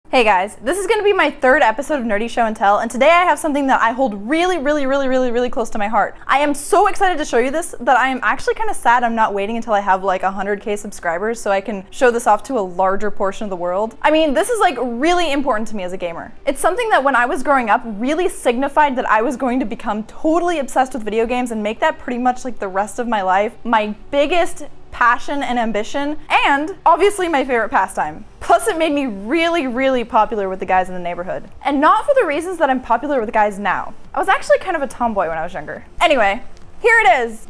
Hey guys, this is going to be my third episode of Nerdy Show and Tell, and today I have something that I hold really close to my heart. I am so excited to show you this that I am actually kind of sad I'm not waiting until I have like 100k subscribers so I can show this off to a larger portion of the world. I mean, this is like really important to me as a gamer. It's something that when I was growing up really signified that I was going to become totally obsessed with video games and make that pretty much like the rest of my life my biggest passion and ambition, and obviously my favorite pastime. Plus it made me really popular with the guys in the neighborhood. And not for the reasons that I'm popular with guys now. I was actually kind of a tomboy when I was younger. Anyway, here it is.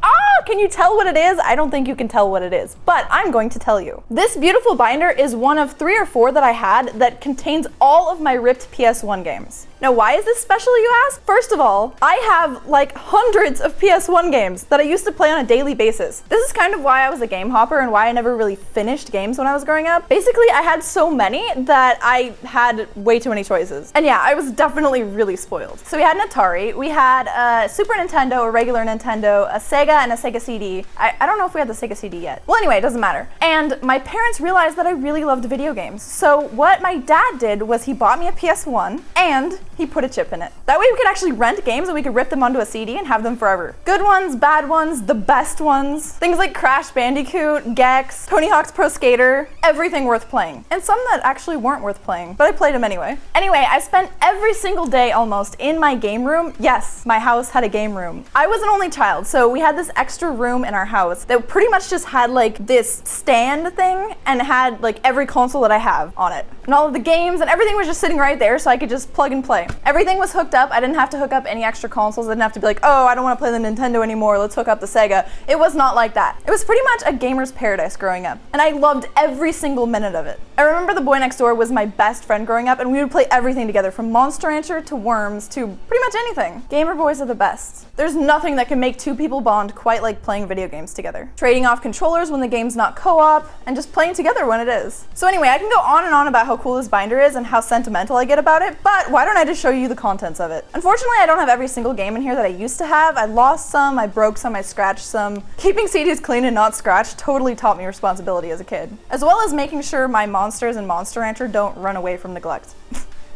Can you tell what it is? I don't think you can tell what it is, but I'm going to tell you. This beautiful binder is one of 3 or 4 that I had that contains all of my ripped PS1 games. Now, why is this special, you ask? First of all, I have like hundreds of PS1 games that I used to play on a daily basis. This is kind of why I was a game hopper and why I never really finished games when I was growing up. Basically, I had so many that I had way too many choices. And yeah, I was definitely really spoiled. So we had an Atari, we had a Super Nintendo, a regular Nintendo, a Sega, and a Sega CD. I don't know if we had the Sega CD yet. Well, anyway, it doesn't matter. And my parents realized that I really loved video games. So what my dad did was he bought me a PS1 and he put a chip in it. That way we could actually rent games and we could rip them onto a CD and have them forever. Good ones, bad ones, the best ones. Things like Crash Bandicoot, Gex, Tony Hawk's Pro Skater, everything worth playing. And some that actually weren't worth playing, but I played them anyway. Anyway, I spent every single day almost in my game room. Yes, my house had a game room. I was an only child, so we had this extra room in our house that pretty much just had like this stand thing and had like every console that I have on it. And all of the games and everything was just sitting right there so I could just plug and play. Everything was hooked up. I didn't have to hook up any extra consoles. I didn't have to be like, oh, I don't want to play the Nintendo anymore. Let's hook up the Sega. It was not like that. It was pretty much a gamer's paradise growing up. And I loved every single minute of it. I remember the boy next door was my best friend growing up and we would play everything together from Monster Rancher to Worms to pretty much anything. Gamer boys are the best. There's nothing that can make 2 people bond quite like playing video games together. Trading off controllers when the game's not co-op and just playing together when it is. So anyway, I can go on and on about how cool this binder is and how sentimental I get about it, but why don't I just show you the contents of it? Unfortunately, I don't have every single game in here that I used to have. I lost some, I broke some, I scratched some. Keeping CDs clean and not scratched totally taught me responsibility as a kid, as well as making sure my monsters in Monster Rancher don't run away from neglect.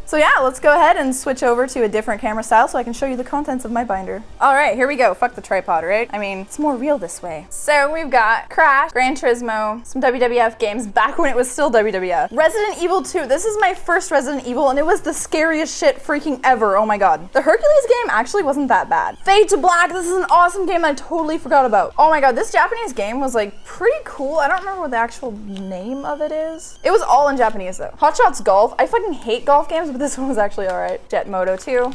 So yeah, let's go ahead and switch over to a different camera style so I can show you the contents of my binder. All right, here we go. Fuck the tripod, right? I mean, it's more real this way. So we've got Crash, Gran Turismo, some WWF games back when it was still WWF. Resident Evil 2. This is my first Resident Evil and it was the scariest shit freaking ever. Oh my god. The Hercules game actually wasn't that bad. Fade to Black. This is an awesome game I totally forgot about. Oh my god, this Japanese game was like pretty cool. I don't remember what the actual name of it is. It was all in Japanese though. Hot Shots Golf. I fucking hate golf games, but this one was actually alright. Jet Moto 2.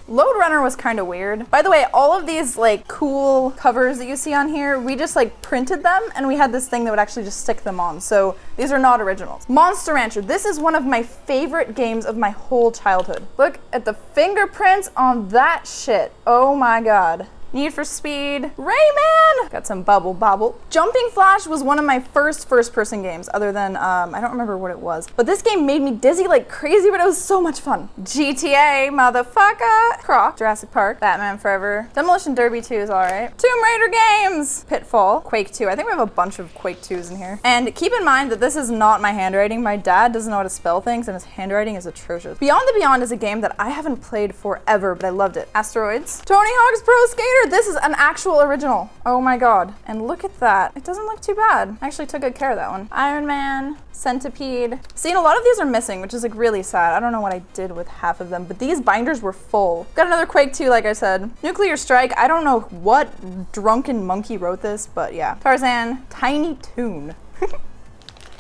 Load Runner was kind of weird. By the way, all of these like cool covers that you see on here, we just like printed them and we had this thing that would actually just stick them on. So these are not originals. Monster Rancher. This is one of my favorite games of my whole childhood. Look at the fingerprints on that shit. Oh my god. Need for Speed, Rayman! Got some Bubble Bobble. Jumping Flash was one of my first-person games, other than, I don't remember what it was. But this game made me dizzy like crazy, but it was so much fun. GTA, motherfucker! Croc, Jurassic Park, Batman Forever. Demolition Derby 2 is alright. Tomb Raider games! Pitfall, Quake 2. I think we have a bunch of Quake 2s in here. And keep in mind that this is not my handwriting. My dad doesn't know how to spell things, and his handwriting is atrocious. Beyond the Beyond is a game that I haven't played forever, but I loved it. Asteroids. Tony Hawk's Pro Skater! This is an actual original. Oh my god. And look at that. It doesn't look too bad. I actually took good care of that one. Iron Man, Centipede. See, and a lot of these are missing, which is like really sad. I don't know what I did with half of them, but these binders were full. Got another Quake 2, like I said. Nuclear Strike. I don't know what drunken monkey wrote this, but yeah. Tarzan, Tiny Toon.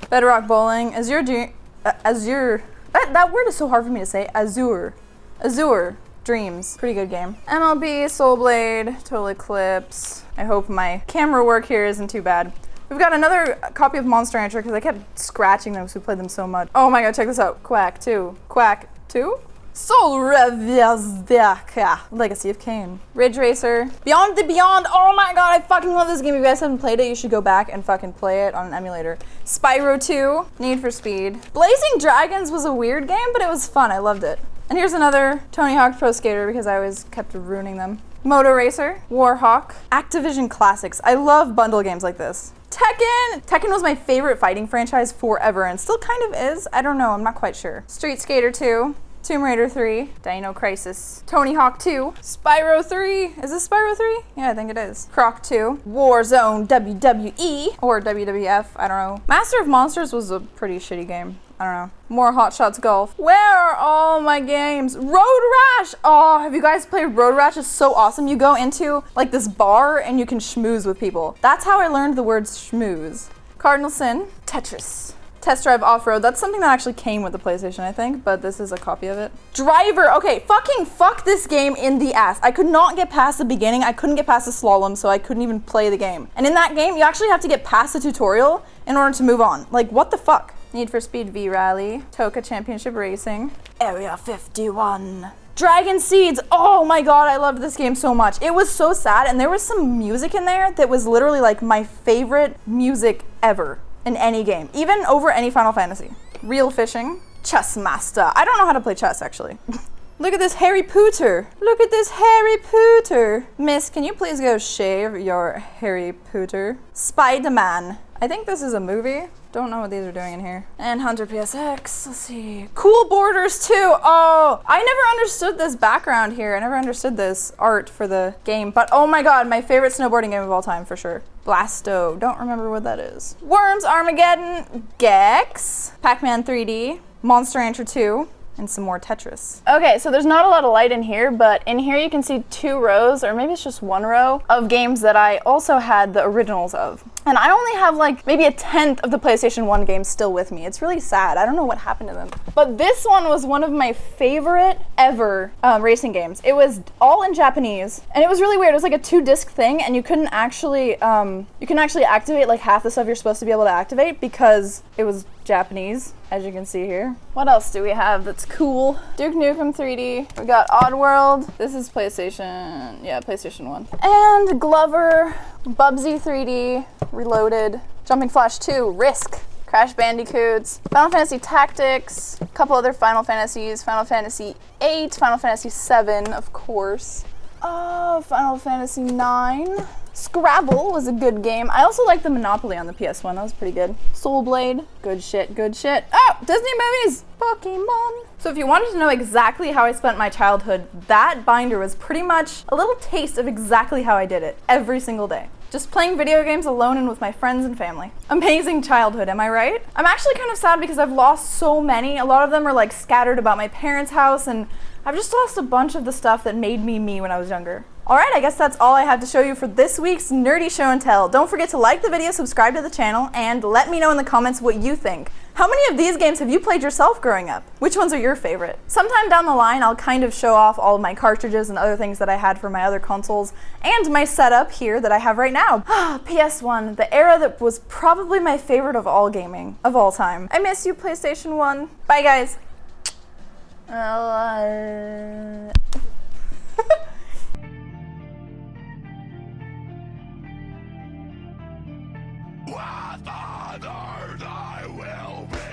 Bedrock Bowling, Azure, that word is so hard for me to say. Azure Dreams. Pretty good game. MLB, Soul Blade, Total Eclipse. I hope my camera work here isn't too bad. We've got another copy of Monster Rancher because I kept scratching them because we played them so much. Oh my god, check this out. Quack 2. Quack 2? Soul Reviazdaka. Legacy of Kain. Ridge Racer. Beyond the Beyond. Oh my god, I fucking love this game. If you guys haven't played it, you should go back and fucking play it on an emulator. Spyro 2. Need for Speed. Blazing Dragons was a weird game, but it was fun. I loved it. And here's another Tony Hawk Pro Skater because I always kept ruining them. Moto Racer, Warhawk, Activision Classics. I love bundle games like this. Tekken! Tekken was my favorite fighting franchise forever and still kind of is. I don't know, I'm not quite sure. Street Skater 2, Tomb Raider 3, Dino Crisis, Tony Hawk 2, Spyro 3. Is this Spyro 3? Yeah, I think it is. Croc 2, Warzone WWE, or WWF, I don't know. Master of Monsters was a pretty shitty game. I don't know. More Hot Shots Golf. Where are all my games? Road Rash! Oh, have you guys played Road Rash? It's so awesome. You go into like this bar and you can schmooze with people. That's how I learned the word schmooze. Cardinal Sin, Tetris. Test Drive Off-Road. That's something that actually came with the PlayStation, I think, but this is a copy of it. Driver. Okay, fucking fuck this game in the ass. I could not get past the beginning. I couldn't get past the slalom, so I couldn't even play the game. And in that game, you actually have to get past the tutorial in order to move on. Like, what the fuck? Need for Speed V-Rally, Toka Championship Racing, Area 51. Dragon Seeds. Oh my god, I loved this game so much. It was so sad, and there was some music in there that was literally like my favorite music ever in any game, even over any Final Fantasy. Real Fishing, Chess Master. I don't know how to play chess, actually. Look at this Harry Potter. Look at this Harry Potter. Miss, can you please go shave your Harry Potter? Spider-Man. I think this is a movie. Don't know what these are doing in here. And Hunter PSX, let's see. Cool Borders 2, oh! I never understood this background here. I never understood this art for the game, but oh my god, my favorite snowboarding game of all time, for sure. Blasto, don't remember what that is. Worms Armageddon, Gex, Pac-Man 3D, Monster Rancher 2, and some more Tetris. Okay, so there's not a lot of light in here, but in here you can see 2 rows, or maybe it's just 1 row, of games that I also had the originals of. And I only have like maybe 1/10 of the PlayStation 1 games still with me. It's really sad. I don't know what happened to them. But this one was one of my favorite ever racing games. It was all in Japanese, and it was really weird. It was like a 2-disc thing, and you couldn't actually, activate like half the stuff you're supposed to be able to activate because it was Japanese, as you can see here. What else do we have that's cool? Duke Nukem 3D. We got Oddworld. This is PlayStation, yeah, PlayStation 1. And Glover, Bubsy 3D, Reloaded, Jumping Flash 2, Risk, Crash Bandicoots, Final Fantasy Tactics, a couple other Final Fantasies, Final Fantasy 8, Final Fantasy 7, of course. Final Fantasy 9. Scrabble was a good game. I also liked the Monopoly on the PS1. That was pretty good. Soul Blade. Good shit, good shit. Oh, Disney movies! Pokemon. So if you wanted to know exactly how I spent my childhood, that binder was pretty much a little taste of exactly how I did it every single day. Just playing video games alone and with my friends and family. Amazing childhood, am I right? I'm actually kind of sad because I've lost so many. A lot of them are like scattered about my parents' house, and I've just lost a bunch of the stuff that made me me when I was younger. Alright, I guess that's all I have to show you for this week's Nerdy Show and Tell. Don't forget to like the video, subscribe to the channel, and let me know in the comments what you think. How many of these games have you played yourself growing up? Which ones are your favorite? Sometime down the line, I'll kind of show off all of my cartridges and other things that I had for my other consoles, and my setup here that I have right now. PS1, the era that was probably my favorite of all gaming, of all time. I miss you, PlayStation 1. Bye, guys. Father, I will be.